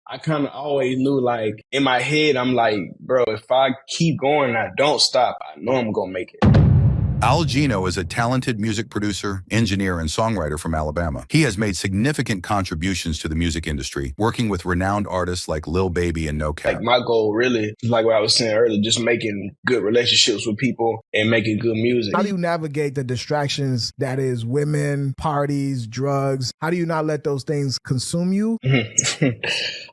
I kind of always knew, like, in my head, I'm like, bro, if I keep going and I don't stop, I know I'm going to make it. Geno is a talented music producer, engineer, and songwriter from Alabama. He has made significant contributions to the music industry, working with renowned artists like Lil Baby and NoCap. Like, my goal really, like what I was saying earlier, just making good relationships with people and making good music. How do you navigate the distractions that is women, parties, drugs? How do you not let those things consume you?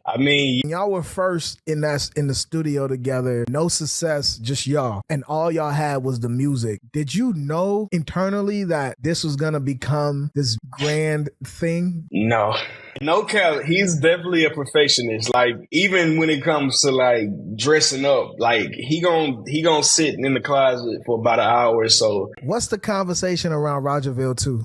I mean, y'all were first in the studio together, no success, just y'all. And all y'all had was the music. Did you know internally that this was gonna become this grand thing? No. NoCap, he's definitely a perfectionist. Like, even when it comes to like dressing up, like he gon' sit in the closet for about an hour or so. What's the conversation around Rogerville 2?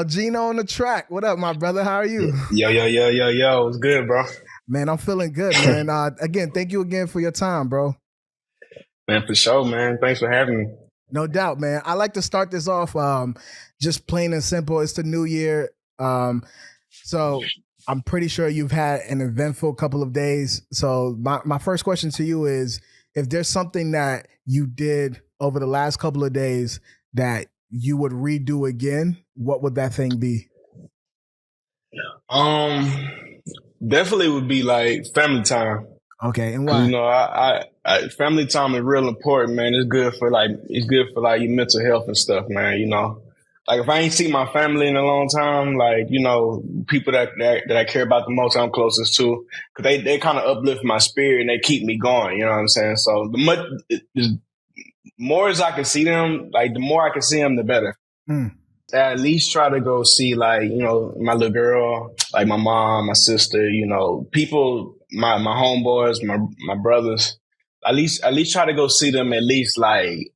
Geno on the track. What up, my brother? How are you? Yo. What's good, bro? Man, I'm feeling good, man. Again, thank you again for your time, bro. Man, for sure, man. Thanks for having me. No doubt, man. I like to start this off just plain and simple. It's the new year. So I'm pretty sure you've had an eventful couple of days. So my first question to you is, if there's something that you did over the last couple of days that you would redo again, what would that thing be? Definitely would be like family time. Okay, and why? You know, I family time is real important, man. It's good for your mental health and stuff, man. You know, like if I ain't seen my family in a long time, like, you know, people that I care about the most, I'm closest to, because they kind of uplift my spirit and they keep me going. You know what I'm saying? So the more as I can see them, like the more I can see them, the better. At least try to go see, like, you know, my little girl, like my mom, my sister, you know, people, my homeboys, my brothers. At least try to go see them at least like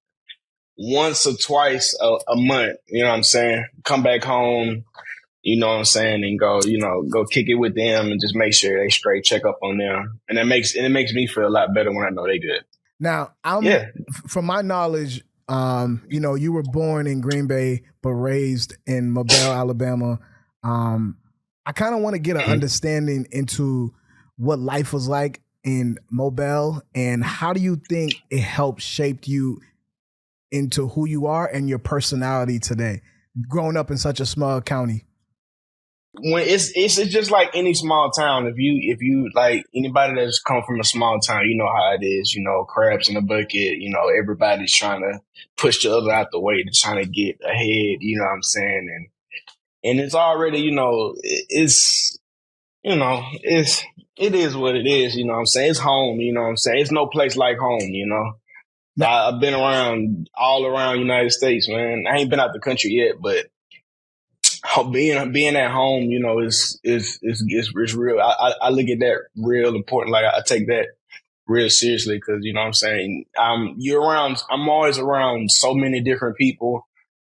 once or twice a month. You know what I'm saying? Come back home, you know what I'm saying, and go kick it with them and just make sure they straight, check up on them. And it makes me feel a lot better when I know they good. Now, from my knowledge, you know, you were born in Green Bay, but raised in Mobile, Alabama. I kind of want to get an understanding into what life was like in Mobile, and how do you think it helped shape you into who you are and your personality today, growing up in such a small county? When it's just like any small town. If you like anybody that's come from a small town, you know how it is. You know, crabs in a bucket. You know, everybody's trying to push the other out the way to trying to get ahead. You know what I'm saying? And it's already, you know, it is what it is. You know what I'm saying? It's home. You know what I'm saying? It's no place like home. You know, I've been all around United States, man. I ain't been out the country yet, but being at home, you know, is real. I look at that real important. Like, I take that real seriously, because, you know what I'm saying, I'm always around so many different people,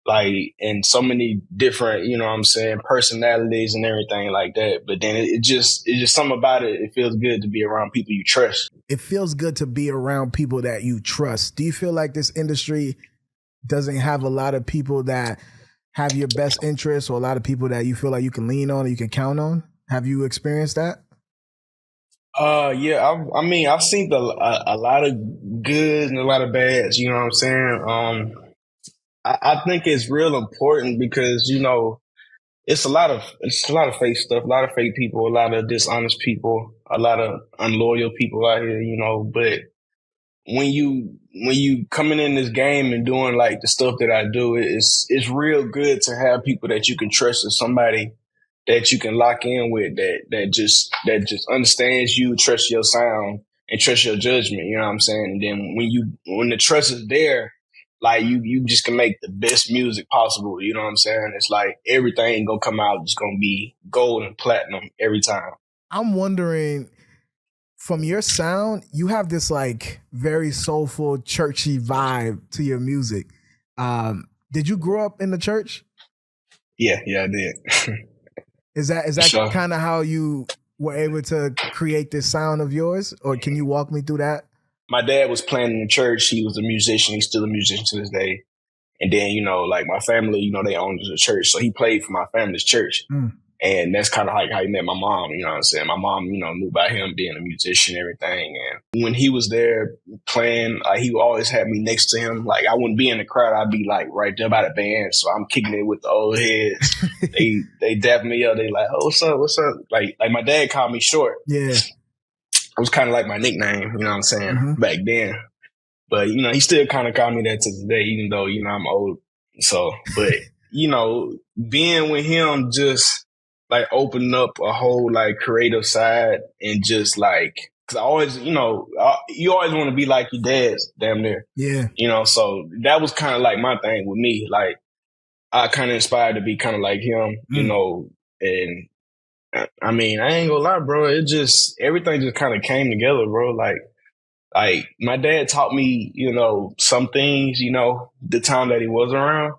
like, and so many different, you know what I'm saying, personalities and everything like that. But then it's just something about it. It feels good to be around people you trust. It feels good to be around people that you trust. Do you feel like this industry doesn't have a lot of people that have your best interests, or a lot of people that you feel like you can lean on or you can count on? Have you experienced that? Yeah. I mean, I've seen a lot of good and a lot of bads. You know what I'm saying? I think it's real important because, you know, it's a lot of fake stuff, a lot of fake people, a lot of dishonest people, a lot of unloyal people out here. You know, but when you coming in this game and doing like the stuff that I do, it's real good to have people that you can trust, and somebody that you can lock in with, that just understands you, trusts your sound, and trusts your judgment. You know what I'm saying? And then when the trust is there, like you just can make the best music possible. You know what I'm saying? It's like everything gonna come out just gonna be gold and platinum every time. I'm wondering, from your sound, you have this like very soulful, churchy vibe to your music. Did you grow up in the church? Yeah, I did. Is that sure kind of how you were able to create this sound of yours? Or can you walk me through that? My dad was playing in the church. He was a musician. He's still a musician to this day. And then, you know, like my family, you know, they owned the church. So he played for my family's church. And that's kind of like how he met my mom, you know what I'm saying? My mom, you know, knew about him being a musician and everything. And when he was there playing, he always had me next to him. Like, I wouldn't be in the crowd. I'd be like right there by the band. So I'm kicking it with the old heads. They dap me up. They like, oh, what's up? What's up? Like my dad called me Short. Yeah. It was kind of like my nickname, you know what I'm saying, back then. But, you know, he still kind of called me that to this day, even though, you know, I'm old. So, but, you know, being with him just like opened up a whole like creative side and just like, cause I always, you know, you always want to be like your dad's damn near. Yeah. You know, so that was kind of like my thing with me. Like, I kind of inspired to be kind of like him, you know, and I mean, I ain't gonna lie, bro. It just, everything just kind of came together, bro. Like my dad taught me, you know, some things, you know, the time that he was around.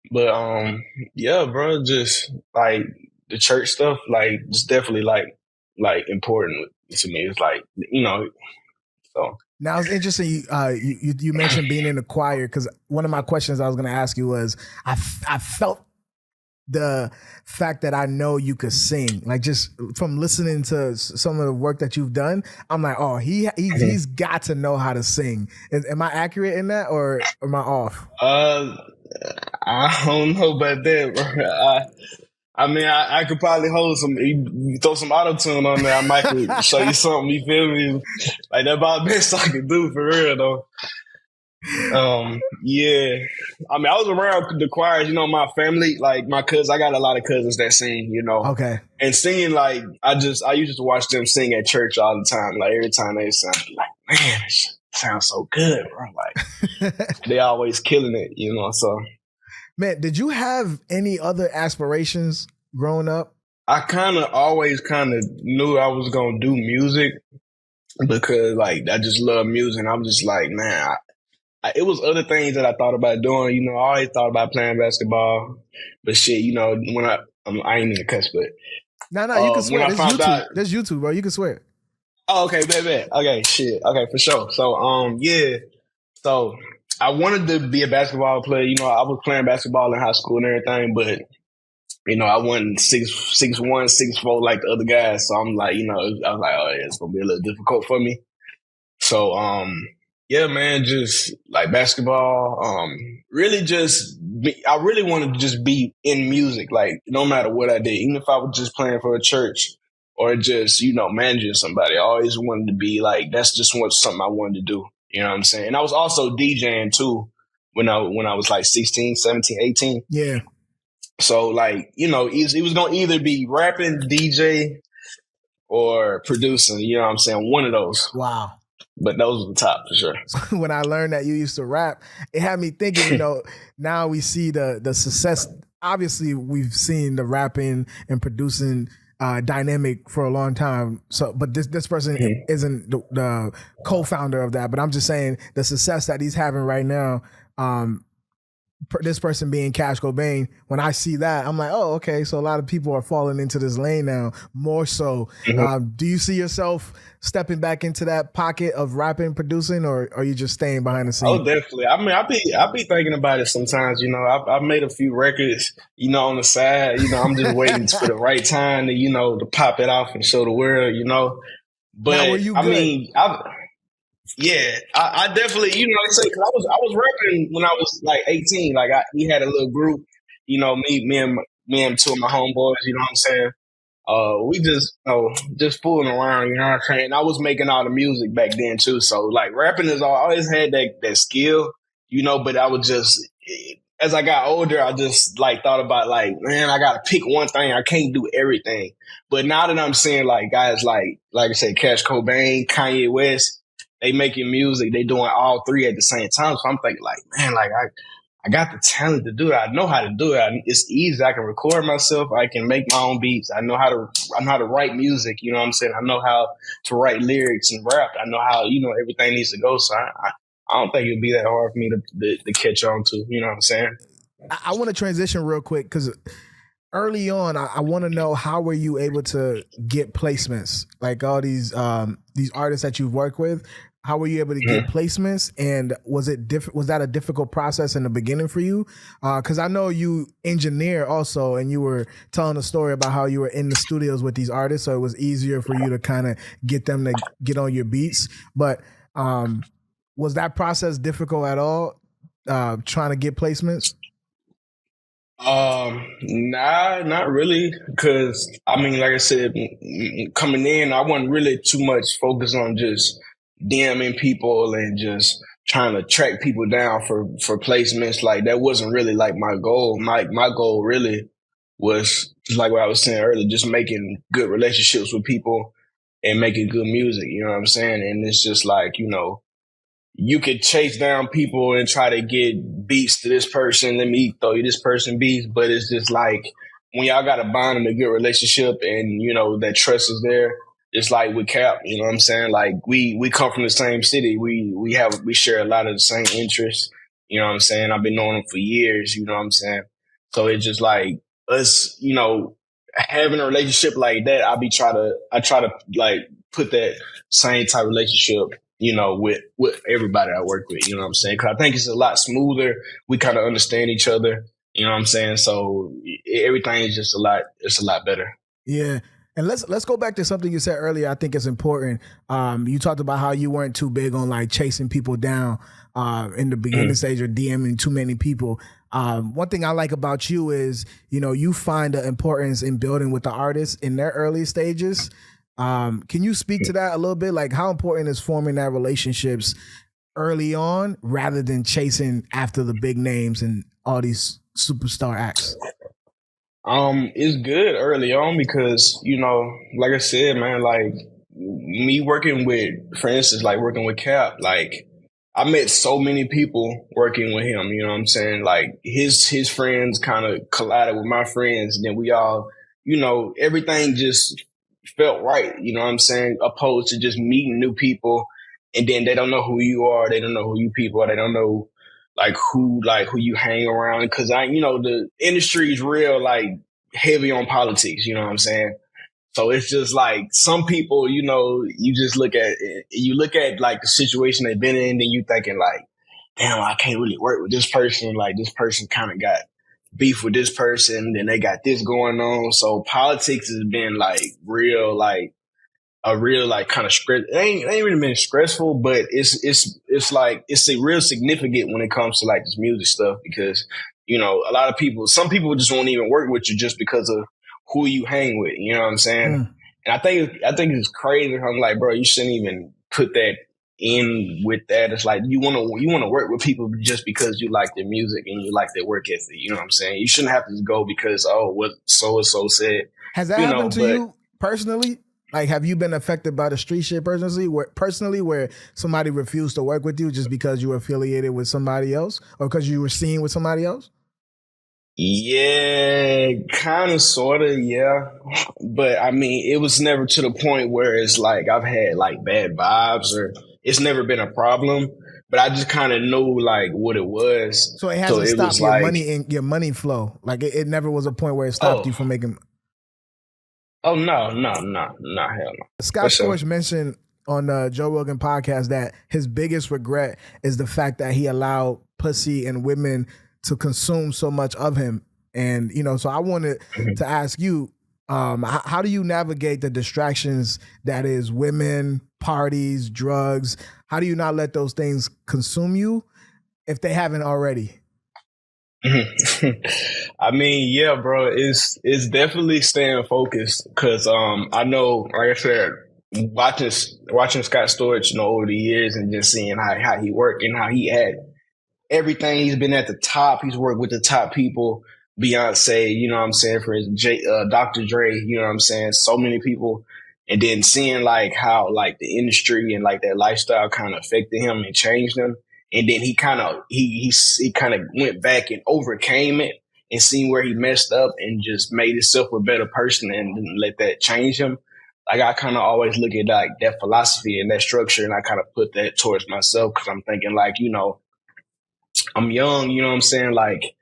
But, yeah, bro, just like the church stuff, like just definitely like important to me. It's like, you know, so. Now it's interesting. You mentioned being in the choir, because one of my questions I was going to ask you was, I felt the fact that I know you could sing, like just from listening to some of the work that you've done, I'm like, oh, he's got to know how to sing. Am I accurate in that, or am I off? I don't know about that, bro. I mean, I could probably hold some, you throw some auto-tune on there, I might could show you something, you feel me? Like, that's about the best I could do, for real, though. Yeah. I mean, I was around the choirs, you know, my family, like my cousins, I got a lot of cousins that sing, you know. Okay. And singing, like, I used to watch them sing at church all the time. Like, every time they sound, like, man, this sounds so good, bro. Like, they always killing it, you know, so. Man, did you have any other aspirations growing up? I always knew I was going to do music because, like, I just love music. And I'm just like, man, it was other things that I thought about doing. You know, I always thought about playing basketball. But shit, you know, when I ain't in the cuss, but. No, you can swear. There's YouTube, bro. You can swear. Oh, okay, bet. Okay, shit. Okay, for sure. So, yeah. So, I wanted to be a basketball player. You know, I was playing basketball in high school and everything, but, you know, I wasn't 6'1", 6'4" like the other guys. So I'm like, you know, I was like, oh, yeah, it's going to be a little difficult for me. So, yeah, man, just like basketball, really I really wanted to just be in music, like no matter what I did, even if I was just playing for a church or just, you know, managing somebody. I always wanted to be like, that's just something I wanted to do. You know what I'm saying? And I was also DJing too when I was like 16, 17, 18. Yeah. So like, you know, it was going to either be rapping, DJ, or producing, you know what I'm saying? One of those. Wow. But those are the top for sure. So when I learned that you used to rap, it had me thinking, you know, now we see the success. Obviously, we've seen the rapping and producing dynamic for a long time. So, but this person isn't the co-founder of that. But I'm just saying the success that he's having right now. This person being Cash Cobain, when I see that, I'm like, oh, okay. So a lot of people are falling into this lane now, more so. Do you see yourself stepping back into that pocket of rapping, producing, or are you just staying behind the scenes? Oh, definitely. I mean, I be thinking about it sometimes. You know, I've made a few records, you know, on the side. You know, I'm just waiting for the right time to, you know, to pop it off and show the world. You know, but now, were you good? I mean, I definitely, you know, I say, cause I was rapping when I was like 18. Like we had a little group, you know, me and two of my homeboys. You know what I'm saying? We just, you know, just fooling around. You know what I'm saying? I was making all the music back then too. So like rapping I always had that skill, you know. But I would just, as I got older, I just like thought about like, man, I gotta pick one thing. I can't do everything. But now that I'm seeing like guys like I said, Cash Cobain, Kanye West. They making music, they doing all three at the same time. So I'm thinking like, man, like I got the talent to do it. I know how to do it. It's easy. I can record myself. I can make my own beats. I know how to write music. You know what I'm saying? I know how to write lyrics and rap. I know how, you know, everything needs to go. So I don't think it'd be that hard for me to catch on to. You know what I'm saying? I want to transition real quick because early on, I want to know, how were you able to get placements? Like all these artists that you've worked with, How were you able to get placements? And was that a difficult process in the beginning for you? Because I know you engineer also, and you were telling a story about how you were in the studios with these artists, so it was easier for you to kind of get them to get on your beats. But was that process difficult at all, trying to get placements? Nah, not really. Cause I mean, like I said, coming in, I wasn't really too much focused on just DMing people and just trying to track people down for placements. Like that wasn't really like my goal. My goal really was just like what I was saying earlier, just making good relationships with people and making good music. You know what I'm saying? And it's just like, you could chase down people and try to get beats to this person. Let me throw you this person beats. But it's just like when y'all got a bond and a good relationship and, that trust is there, it's like with Cap, you know what I'm saying? Like we come from the same city. We share a lot of the same interests. You know what I'm saying? I've been knowing him for years, you know what I'm saying? So it's just like us, having a relationship like that, I try to like put that same type of relationship with everybody I work with, you know what I'm saying? Because I think it's a lot smoother. We kind of understand each other, you know what I'm saying? So everything is just it's a lot better. Yeah. And let's go back to something you said earlier. I think it's important. You talked about how you weren't too big on like chasing people down in the beginning stage or DMing too many people. One thing I like about you is, you find the importance in building with the artists in their early stages. Can you speak to that a little bit? Like how important is forming that relationships early on rather than chasing after the big names and all these superstar acts? It's good early on because, like I said, man, like me working with, for instance, like working with Cap, like I met so many people working with him, you know what I'm saying? Like his friends kind of collided with my friends and then we all, everything just felt right, you know what I'm saying? Opposed to just meeting new people and then they don't know who you are, they don't know who you people are, they don't know who you hang around. Cause the industry is real heavy on politics, you know what I'm saying? So it's just like some people, you just look at like the situation they've been in, then you thinking like, damn, I can't really work with this person. Like this person kind of got beef with this person, then they got this going on. So politics has been a real kind of stress. It ain't really been stressful, but it's a real significant when it comes to like this music stuff because a lot of people, some people just won't even work with you just because of who you hang with. You know what I'm saying? And I think it's crazy. I'm like, bro, you shouldn't even put that in with that. It's like you want to work with people just because you like their music and you like their work ethic. You know what I'm saying? You shouldn't have to go because what so and so said. Has that happened to you personally? Like, have you been affected by the street shit personally, where somebody refused to work with you just because you were affiliated with somebody else or because you were seen with somebody else? Yeah, kind of, sort of, yeah. But I mean, it was never to the point where it's like I've had like bad vibes or it's never been a problem. But I just kind of knew like what it was. So it hasn't stopped your money flow. Like it never was a point where it stopped you from making. Oh, no, hell no. Scott Storch mentioned on the Joe Rogan podcast that his biggest regret is the fact that he allowed pussy and women to consume so much of him. And, so I wanted to ask you, how do you navigate the distractions that is women, parties, drugs? How do you not let those things consume you if they haven't already? I mean, yeah, bro, it's definitely staying focused because I know, like I said, watching Scott Storch, over the years and just seeing how he worked and how he had everything. He's been at the top. He's worked with the top people, Beyonce, you know what I'm saying, for his Dr. Dre, you know what I'm saying, so many people. And then seeing like how like the industry and like that lifestyle kind of affected him and changed him. And then he kind of went back and overcame it and seen where he messed up and just made himself a better person and didn't let that change him. Like I kind of always look at like that philosophy and that structure and I kind of put that towards myself because I'm thinking like, I'm young, you know what I'm saying? Like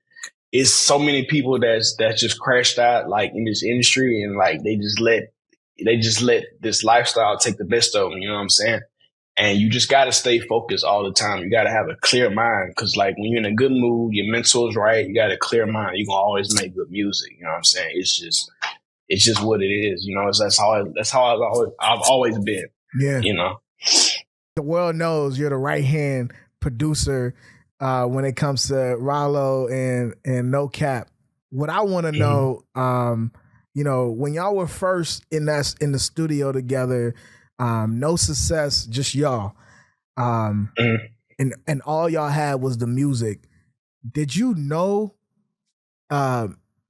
it's so many people that's just crashed out like in this industry and like they just let this lifestyle take the best of them, you know what I'm saying? And you just got to stay focused all the time. You got to have a clear mind because, like, when you're in a good mood, your mental's right, you got a clear mind. You're going to always make good music. You know what I'm saying? It's just what it is. You know, that's how I've always been. Yeah. You know? The world knows you're the right-hand producer when it comes to Rylo and NoCap. What I want to know, you know, when y'all were first in the studio together, no success, just y'all. And all y'all had was the music. Did you know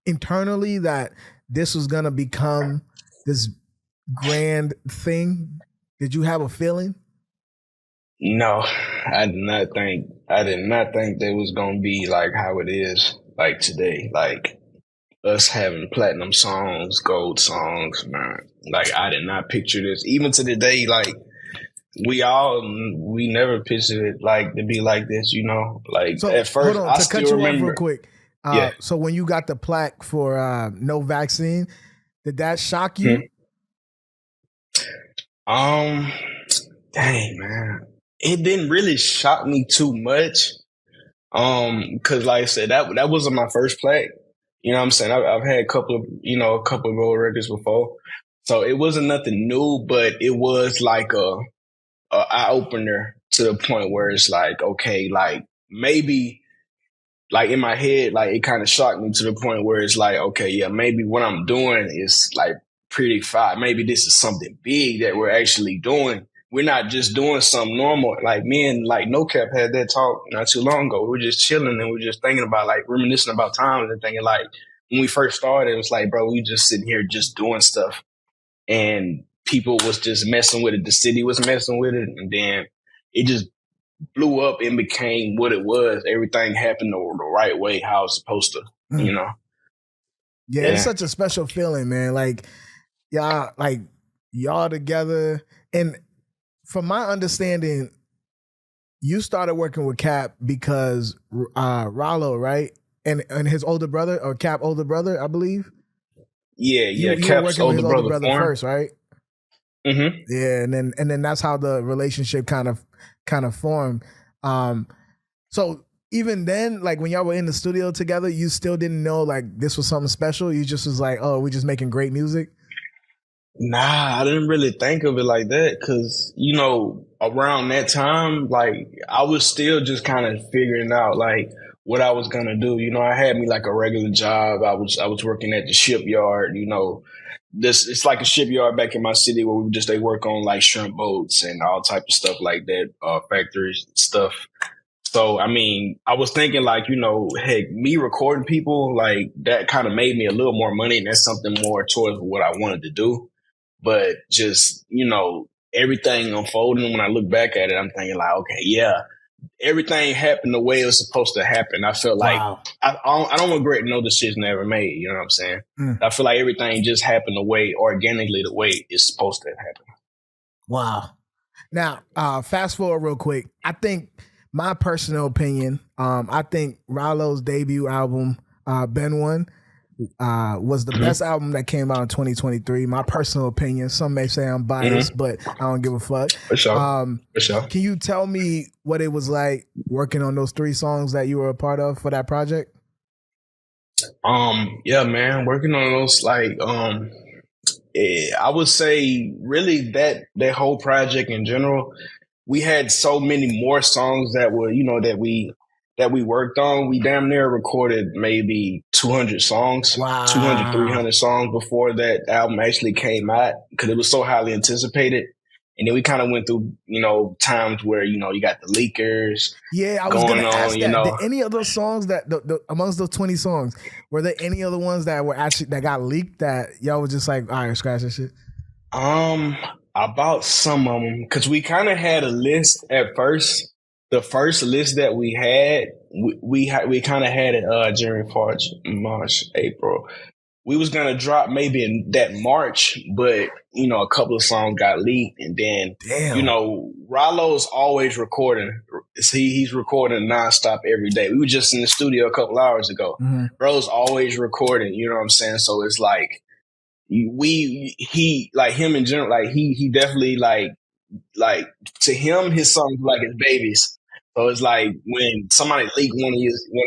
internally that this was gonna become this grand thing? Did you have a feeling? No, I did not think that was gonna be like how it is like today. Like us having platinum songs, gold songs, man. Like I did not picture this. Even to the day, like we never pictured it like to be like this, you know. Like so, at first, hold on, I to still cut you remember. off real quick. Yeah. So when you got the plaque for no vaccine, did that shock you? Dang, man, it didn't really shock me too much. Cause like I said, that wasn't my first plaque. You know what I'm saying? I've had a couple of gold records before. So it wasn't nothing new, but it was like a eye opener to the point where it's like, okay, like maybe like in my head, like it kind of shocked me to the point where it's like, okay, yeah, maybe what I'm doing is like pretty fire. Maybe this is something big that we're actually doing. We're not just doing something normal. Like me and like NoCap had that talk not too long ago. We were just chilling and we were just thinking about like reminiscing about times and thinking like when we first started, it was like, bro, we just sitting here just doing stuff and people was just messing with it. The city was messing with it. And then it just blew up and became what it was. Everything happened the right way, how it's supposed to, you know? Yeah, it's such a special feeling, man. Like y'all together. And from my understanding, you started working with Cap because Rylo, right? And his older brother, or Cap older brother, I believe. Yeah, you Cap's were working with his older brother first, right? Mm-hmm. Yeah, and then that's how the relationship kind of formed. So even then, like when y'all were in the studio together, you still didn't know like this was something special. You just was like, oh, we're just making great music. Nah, I didn't really think of it like that because, you know, around that time, like I was still just kind of figuring out like what I was gonna do. You know, I had me like a regular job. I was working at the shipyard, you know. It's like a shipyard back in my city where they work on like shrimp boats and all type of stuff like that, factories stuff. So, I mean, I was thinking like, you know, heck, me recording people, like that kind of made me a little more money and that's something more towards what I wanted to do. But just, you know, everything unfolding, when I look back at it, I'm thinking like, okay, yeah, everything happened the way it was supposed to happen. I felt like I don't regret no decision I ever made. You know what I'm saying? I feel like everything just happened organically the way it's supposed to happen. Wow. Now, fast forward real quick. I think my personal opinion, I think Rylo's debut album, Ben One, was the best album that came out in 2023. My personal opinion. Some may say I'm biased, but I don't give a fuck. For sure. For sure. Can you tell me what it was like working on those 3 songs that you were a part of for that project? Yeah, man, working on those like I would say really that whole project in general, we had so many more songs that were, you know, that we worked on. We damn near recorded maybe 200 songs, 200, 300 songs before that album actually came out because it was so highly anticipated. And then we kind of went through, you know, times where, you know, you got the leakers. Yeah, I was going to ask that. You know. Did any of those songs that, amongst those 20 songs, were there any other ones that were actually, that got leaked that y'all was just like, all right, scratch that shit? About some of them, because we kind of had a list at first. The first list that we had, we kind of had it during March, April. We was gonna drop maybe in that March, but you know, a couple of songs got leaked, and then you know, Rylo's always recording. He's recording nonstop every day. We were just in the studio a couple hours ago. Bro's always recording. You know what I'm saying? So it's like he like him in general, like he definitely like like to him, his songs are like his babies. So it's like when somebody leak one of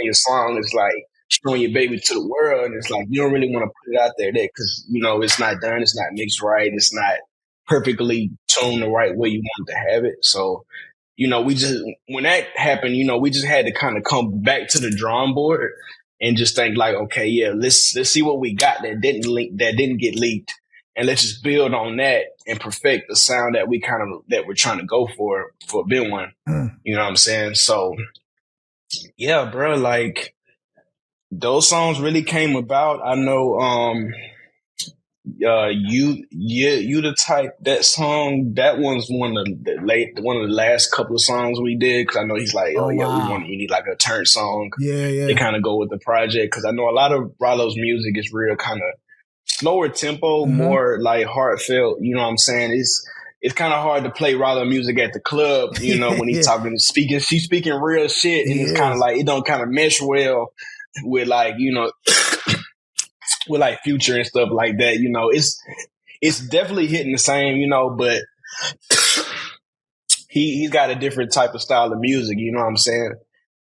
your songs, it's like showing your baby to the world, and it's like you don't really want to put it out there because it's not done, it's not mixed right, it's not perfectly tuned the right way you want to have it. So we just when that happened, we just had to kind of come back to the drawing board and just think like, okay, yeah, let's see what we got that didn't get leaked, and let's just build on that and perfect the sound that we're trying to go for Ben One. You know what I'm saying? So yeah, bro, like those songs really came about. I know you the type, that song, that one's one of the last couple of songs we did, because I know he's like, we need like a turn song to kind of go with the project, because I know a lot of Rylo's music is real kind of slower tempo, more like heartfelt. You know what I'm saying? It's kind of hard to play Rylo music at the club, when he's she's speaking real shit, and it's kind of like it don't kind of mesh well with like with like Future and stuff like that. It's definitely hitting the same, but he's got a different type of style of music, you know what I'm saying?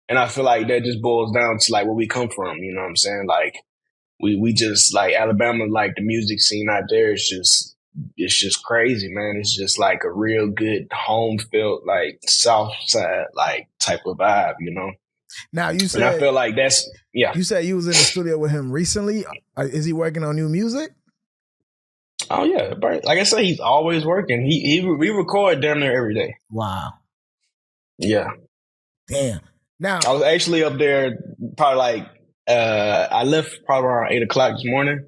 And I feel like that just boils down to like where we come from, you know what I'm saying? Like we just like Alabama, like the music scene out there is just crazy, man. It's just like a real good home felt like South Side like type of vibe, Now you said, and I feel like that's You said you was in the studio with him recently. Is he working on new music? Oh yeah, but like I said, he's always working. We record damn near every day. Wow. Yeah. Damn. Now I was actually up there probably like I left probably around 8:00 this morning.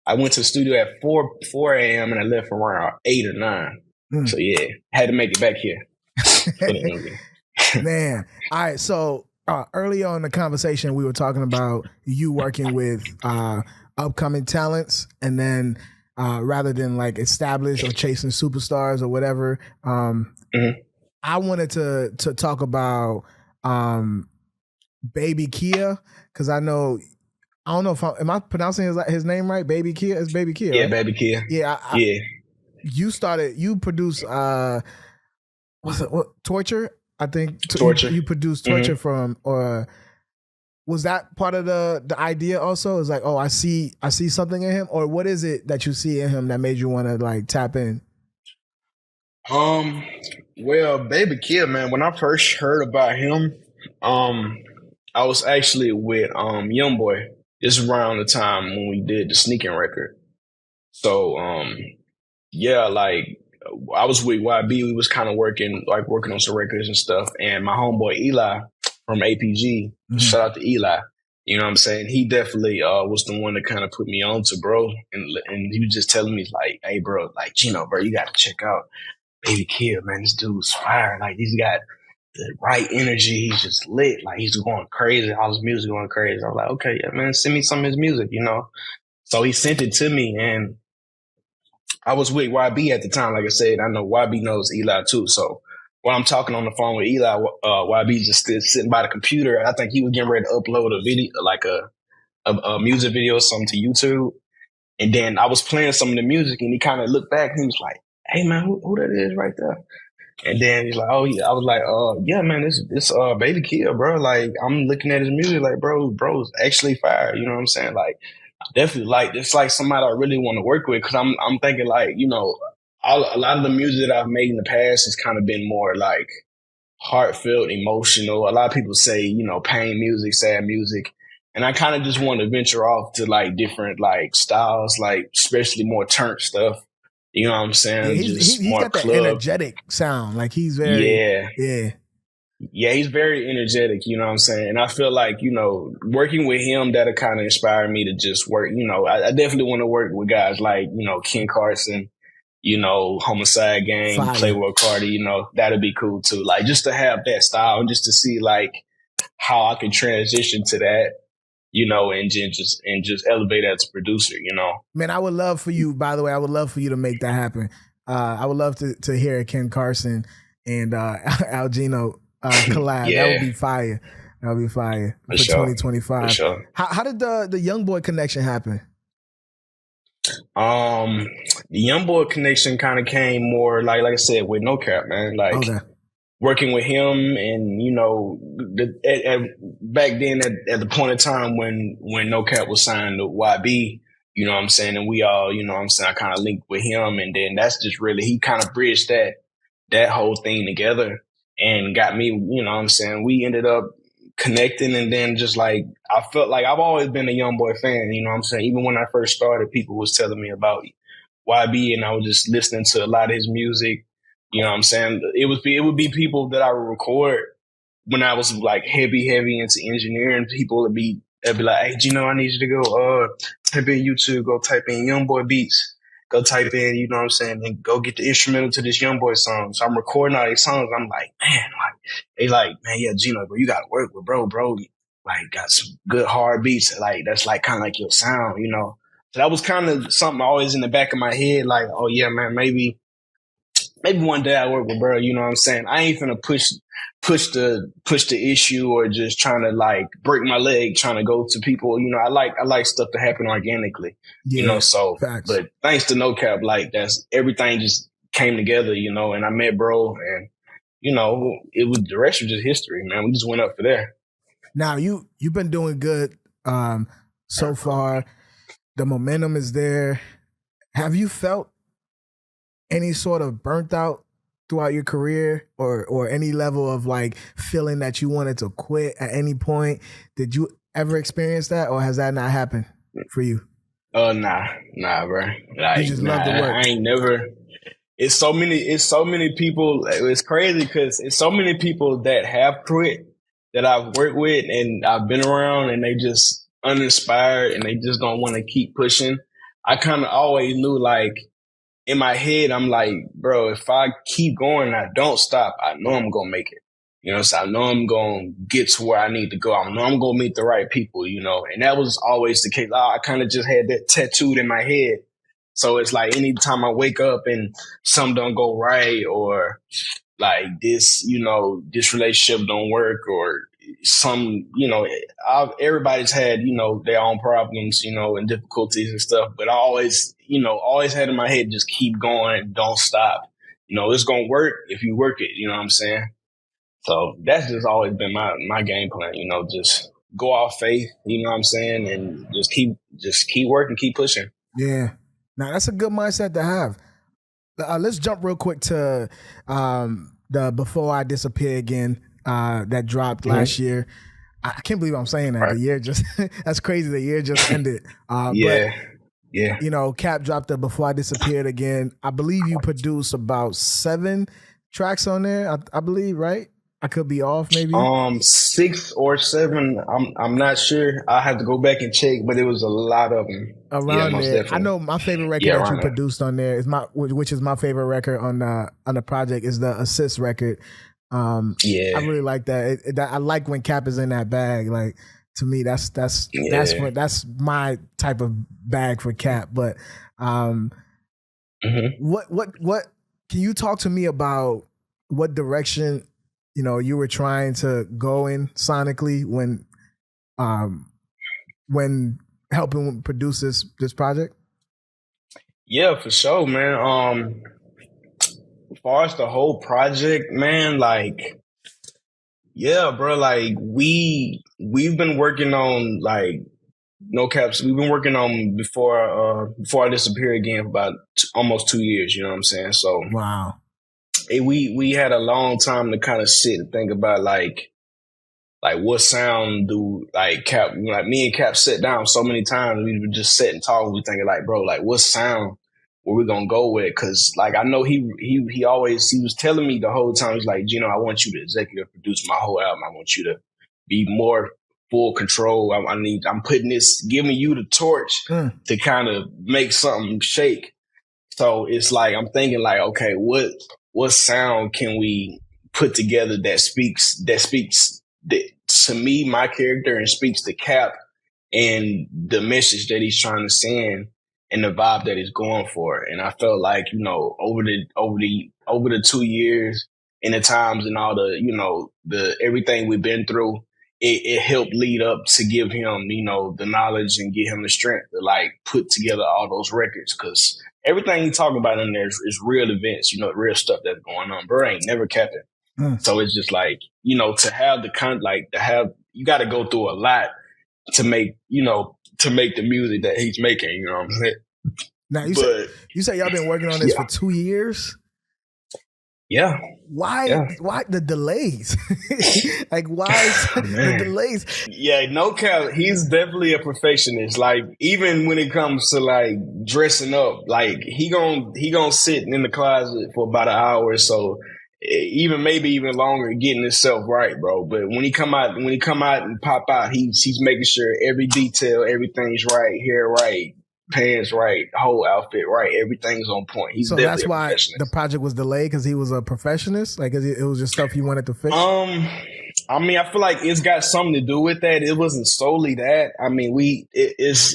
I went to the studio at 4 a.m. and I left around 8 or 9. So yeah, had to make it back here. Man. All right. So earlier on in the conversation, we were talking about you working with upcoming talents, and then rather than like established or chasing superstars or whatever, I wanted to talk about Baby Kia, because I don't know if am I pronouncing his name right? Baby Kia? It's Baby Kia. Yeah, right? Baby Kia. Yeah. You produced Torture? I think Torture. You produced Torture from, or was that part of the idea also? It's like, oh, I see something in him, or what is it that you see in him that made you want to like tap in? Well, Baby Kia, man, when I first heard about him, I was actually with Youngboy. This is around the time when we did the Sneaking record. So yeah, like I was with YB. We was kind of working on some records and stuff. And my homeboy Eli from APG, shout out to Eli. You know what I'm saying? He definitely was the one that kind of put me on to bro. And he was just telling me like, hey bro, like Geno, bro, you got to check out Baby Kia, man. This dude's fire. Like he's got the right energy. He's just lit. Like he's going crazy. All his music going crazy. I was like, okay, yeah, man, send me some of his music, So he sent it to me, and I was with YB at the time. Like I said, I know YB knows Eli too. So when I'm talking on the phone with Eli, YB just sitting by the computer. I think he was getting ready to upload a video, like a music video or something to YouTube. And then I was playing some of the music, and he kind of looked back and he was like, hey man, who that is right there? And then he's like, oh yeah. I was like, yeah, man, this Baby Kia, bro. Like I'm looking at his music, like bro's actually fire. You know what I'm saying? Like definitely, like it's like somebody I really want to work with, because I'm thinking like, a lot of the music that I've made in the past has kind of been more like heartfelt, emotional. A lot of people say, pain music, sad music. And I kind of just want to venture off to like different like styles, like especially more turnt stuff. You know what I'm saying? Yeah, he's got that energetic sound. Like he's very Yeah, he's very energetic, you know what I'm saying? And I feel like, working with him, that'll kind of inspire me to just work. I definitely want to work with guys like, Ken Carson, Homicide Gang, Fire. Playboy Cardi, that'd be cool too. Like just to have that style and just to see like how I can transition to that, and just elevate as a producer, Man, I would love for you, by the way, I would love for you to make that happen. I would love to hear Ken Carson and Al Geno collab. Yeah. That would be fire. That would be fire for sure. 2025. For sure. How did the Youngboy connection happen? the YoungBoy connection kind of came more like I said with NoCap, man. Like working with him, and you know, back then at the point of time when NoCap was signed to YB, you know what I'm saying, and we all, you know what I'm saying, I kind of linked with him, and then that's just really, he kind of bridged that whole thing together and got me, you know what I'm saying. We ended up connecting, and then just like, I felt like I've always been a YoungBoy fan, you know what I'm saying. Even when I first started, people was telling me about YB, and I was just listening to a lot of his music. You know what I'm saying? It would be people that I would record when I was like heavy into engineering. People would be, they'd be like, "Hey, Geno, I need you to go type in YouTube, go type in YoungBoy beats, go type in, you know what I'm saying, and go get the instrumental to this YoungBoy song." So I'm recording all these songs. I'm like, man, like they like, man, yeah, Geno, bro, you gotta work with bro, like got some good hard beats. Like that's like kind of like your sound, you know. So that was kind of something always in the back of my head, like, oh yeah, man, maybe one day I work with bro, you know what I'm saying? I ain't finna push the issue or just trying to like break my leg trying to go to people. You know, I like stuff to happen organically. Yeah, you know, so facts. But thanks to NoCap, like that's everything just came together, you know, and I met bro, and you know, the rest was just history, man. We just went up for there. Now you've been doing good so far. The momentum is there. Have you felt any sort of burnt out throughout your career, or any level of like feeling that you wanted to quit at any point? Did you ever experience that, or has that not happened for you? Nah, bro. Like, you just love the work. I ain't never. It's so many people. It's crazy because it's so many people that have quit that I've worked with and I've been around, and they just uninspired and they just don't want to keep pushing. I kind of always knew, like, in my head, I'm like, bro, if I keep going, I don't stop, I know I'm going to make it. You know, so I know I'm going to get to where I need to go. I know I'm going to meet the right people, you know, and that was always the case. I kind of just had that tattooed in my head. So it's like anytime I wake up and something don't go right, or like this, you know, this relationship don't work, or some, you know, everybody's had, you know, their own problems, you know, and difficulties and stuff. But I always, you know, had in my head, just keep going, don't stop. You know, it's going to work if you work it, you know what I'm saying? So that's just always been my game plan, you know, just go off faith, you know what I'm saying? And just keep working, keep pushing. Yeah. Now that's a good mindset to have. Let's jump real quick to the Before I Disappear Again that dropped last year. I can't believe I'm saying that. Right. The year just that's crazy. The year just ended. Yeah. You know, Cap dropped the Before I Disappeared Again. I believe you produced about 7 tracks on there. I believe, right? I could be off, maybe 6 or 7. I'm not sure. I have to go back and check, but it was a lot of them around there. Definitely. I know my favorite record that you produced on there is which is my favorite record on the project, is the Assist record. I really like that. I like when Cap is in that bag. Like, to me, that's my type of bag for Cap. But what can you talk to me about what direction, you know, you were trying to go in sonically when helping produce this project? Yeah, for sure, man. As far as the whole project, man, like, yeah, bro, like we've been working on, like, NoCaps. We've been working on Before I Disappear Again for about almost 2 years. You know what I'm saying? So wow. We had a long time to kind of sit and think about like what sound do, like, Cap, like me and Cap sat down so many times. We would just sit and talk. We thinking like, bro, like what sound were we gonna go with? Cause like I know he was telling me the whole time, he's like, Geno, I want you to executive produce my whole album. I want you to be more full control. I'm giving you the torch to kind of make something shake. So it's like, I'm thinking like, okay, what sound can we put together that speaks to me, my character, and speaks to Cap and the message that he's trying to send and the vibe that he's going for. And I felt like, you know, over the 2 years and the times and all the, you know, the everything we've been through, it helped lead up to give him, you know, the knowledge and get him the strength to like put together all those records. Cause everything he talking about in there is real events, real stuff that's going on. Bro ain't never capping. So it's just like, to have you got to go through a lot to make the music that he's making. You know what I'm saying? Now you say y'all been working on this for 2 years. Yeah. Why the delays? Like, why the delays? Yeah, NoCap, he's definitely a perfectionist. Like, even when it comes to like dressing up, like he gonna sit in the closet for about an hour or so, maybe even longer, getting himself right, bro. But when he come out and pop out, he's making sure every detail, everything's right, hair right, pants right, whole outfit right, everything's on point. He's definitely that's why the project was delayed, because he was a perfectionist. Like, it was just stuff he wanted to fix. I mean, I feel like it's got something to do with that. It wasn't solely that. I mean, it's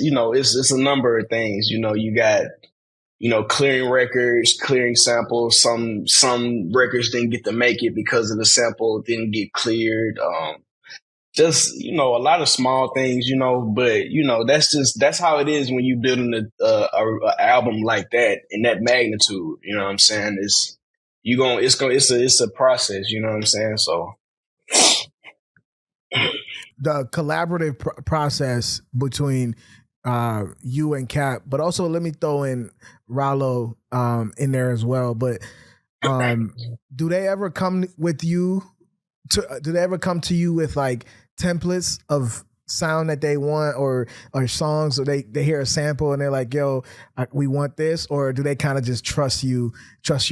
a number of things. You got clearing records, clearing samples. Some records didn't get to make it because of the sample didn't get cleared. Just, a lot of small things, but, that's how it is when you building a album like that in that magnitude. You know what I'm saying? It's a process, you know what I'm saying? So the collaborative process between you and Cap, but also let me throw in Rylo in there as well. But do they ever come with you? Do they ever come to you with like templates of sound that they want, or songs, or they hear a sample and they're like, yo, we want this? Or do they kind of just trust your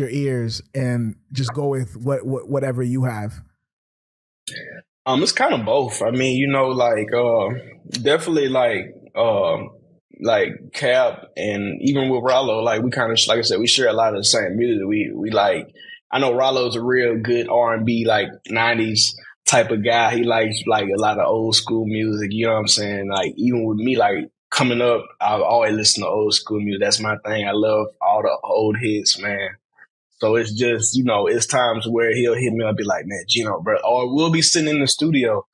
ears and just go with whatever you have? It's kind of both. I mean, definitely like Cap, and even with Rylo, like we kind of, like I said, we share a lot of the same music. We like, I know Rylo's a real good R&B, like 90s type of guy. He likes like a lot of old school music. You know what I'm saying? Like, even with me, like coming up, I've always listened to old school music. That's my thing. I love all the old hits, man. So it's just, it's times where he'll hit me. I'll be like, man, Geno, bro. Or we'll be sitting in the studio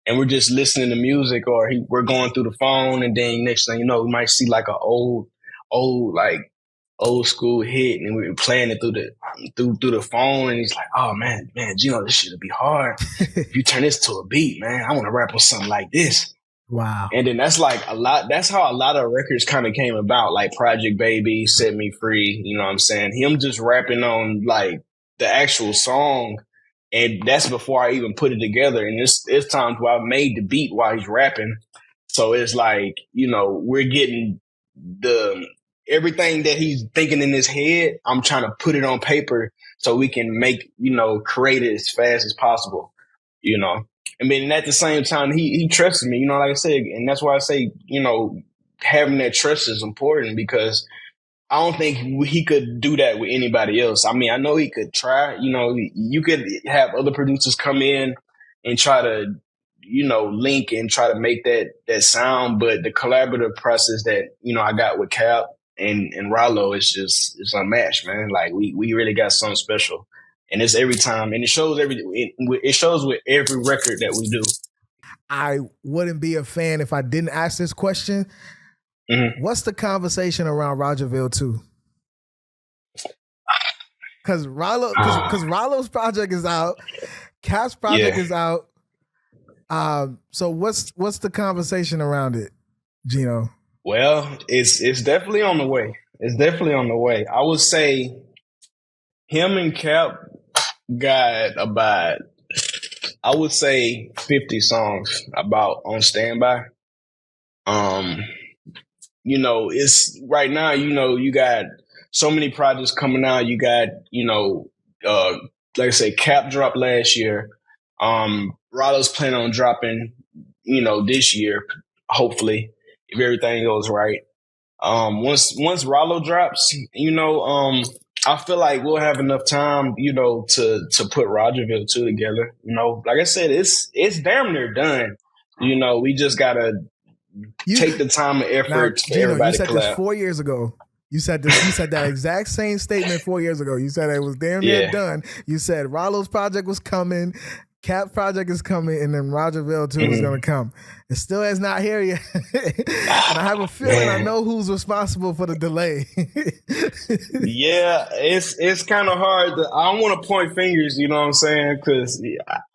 and we're just listening to music, or we're going through the phone, and then next thing you know, we might see like an old school hit, and we're playing it through the phone, and he's like, oh man, Geno, this shit'll be hard. If you turn this to a beat, man, I want to rap on something like this. Wow. And then that's like that's how a lot of records kind of came about, like Project Baby, Set Me Free, you know what I'm saying? Him just rapping on like the actual song, and that's before I even put it together. And it's times where I've made the beat while he's rapping. So it's like, we're getting everything that he's thinking in his head, I'm trying to put it on paper so we can create it as fast as possible, I mean, at the same time, he trusts me, like I said, and that's why I say, having that trust is important, because I don't think he could do that with anybody else. I mean, I know he could try, you could have other producers come in and try to, link and try to make that sound, but the collaborative process that, I got with Cap and Rylo it's unmatched, man. Like, we really got something special. And it's every time, and it shows with every record that we do. I wouldn't be a fan if I didn't ask this question. Mm-hmm. What's the conversation around Rogerville 2? Because Rylo's project is out, Cap's project is out. So what's the conversation around it, Geno? Well, it's definitely on the way. It's definitely on the way. I would say him and Cap got about, I would say 50 songs about on standby. It's right now, you got so many projects coming out. You got, like I said, Cap dropped last year. Rylo's planning on dropping, this year, hopefully, if everything goes right. Once Rylo drops, I feel like we'll have enough time, to put Rogerville 2 together. Like I said, it's damn near done. We just gotta take the time and effort for everybody to collab. You said this 4 years ago. You said that exact same statement 4 years ago. You said it was damn near done. You said Rylo's project was coming, Cap project is coming, and then Rogerville too is going to come. It still is not here yet, and I have a feeling I know who's responsible for the delay. Yeah, it's kind of hard. I don't want to point fingers, you know what I'm saying? Because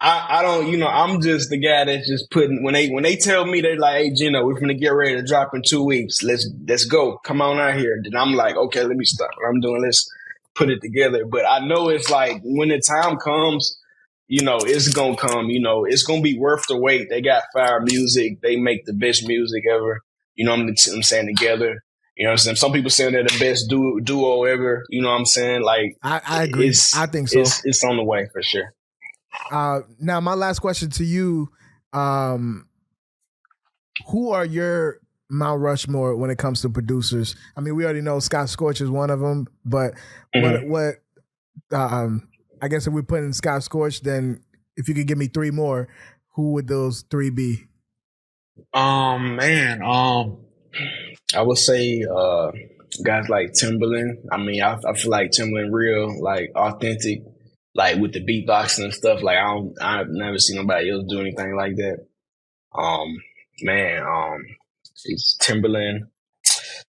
I don't, I'm just the guy that's just putting when they tell me they're like, hey, Geno, we're gonna get ready to drop in 2 weeks. Let's go. Come on out here. Then I'm like, okay, let me stop what I'm doing. Let's put it together. But I know it's like when the time comes, it's gonna come. It's gonna be worth the wait. They got fire music. They make the best music ever. I'm saying together. You know what I'm saying? Some people say they're the best duo ever. You know what I'm saying? Like I agree. I think so. It's on the way for sure. Now, my last question to you: who are your Mount Rushmore when it comes to producers? I mean, we already know Scott Storch is one of them, but what? I guess if we put in Scott Storch, then if you could give me 3 more, who would those 3 be? Man, I would say guys like Timbaland. I mean, I feel like Timbaland real, like authentic, like with the beatboxing and stuff. Like I've never seen nobody else do anything like that. It's Timbaland.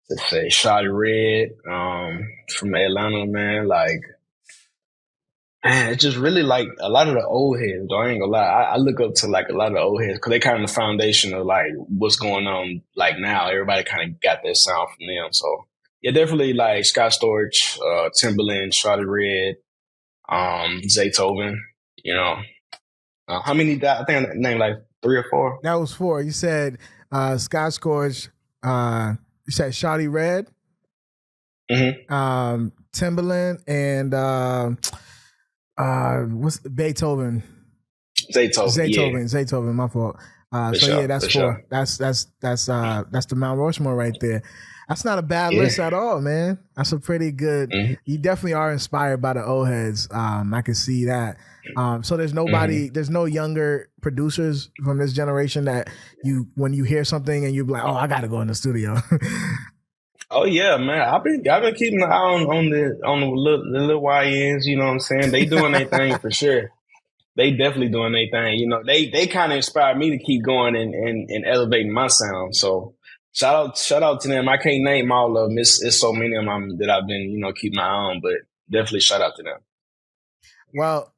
Let's say Shawty Red, from Atlanta, man. Like, man, it's just really like a lot of the old heads, though. I ain't gonna lie. I look up to like a lot of the old heads because they kind of the foundation of like what's going on like now. Everybody kind of got that sound from them. So yeah, definitely like Scott Storch, Timbaland, Shawty Red, Zaytoven, how many died? I think I named like 3 or 4. That was 4. You said Scott Storch, you said Shawty Red, Timbaland, and what's Beethoven? Zaytoven, my fault. That's 4. That's the Mount Rushmore right there. That's not a bad list at all, man. That's a pretty good. You definitely are inspired by the old heads. I can see that. So there's nobody, there's no younger producers from this generation that when you hear something and you're like, oh, I got to go in the studio. Oh yeah, man. I've been keeping an eye on the little YNs. You know what I'm saying? They doing their thing for sure. They definitely doing their thing. They kind of inspired me to keep going and elevating my sound. So shout out to them. I can't name all of them. It's so many of them that I've been keep my eye on, but definitely shout out to them. Well,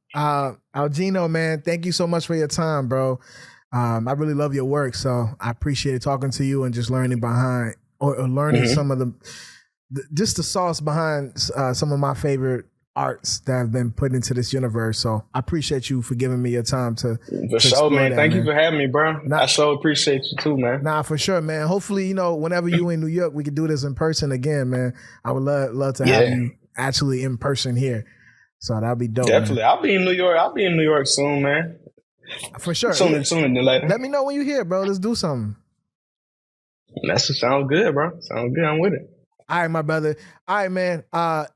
Geno, man, thank you so much for your time, bro. I really love your work, so I appreciate talking to you and just learning behind. Or learning some of just the sauce behind some of my favorite arts that have been put into this universe. So I appreciate you for giving me your time to sure, man. Thank you for having me, bro. I so appreciate you too, man. Nah, for sure, man. Hopefully, whenever you in New York, we can do this in person again, man. I would love to have you actually in person here. So that'd be dope. Definitely. Man. I'll be in New York soon, man. For sure. Sooner than later. Let me know when you're here, bro. Let's do something. That sounds good, bro. Sounds good. I'm with it. All right, my brother. All right, man.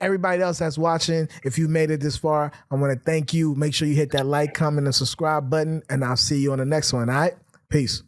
Everybody else that's watching, if you made it this far, I want to thank you. Make sure you hit that like, comment, and subscribe button, and I'll see you on the next one. All right? Peace.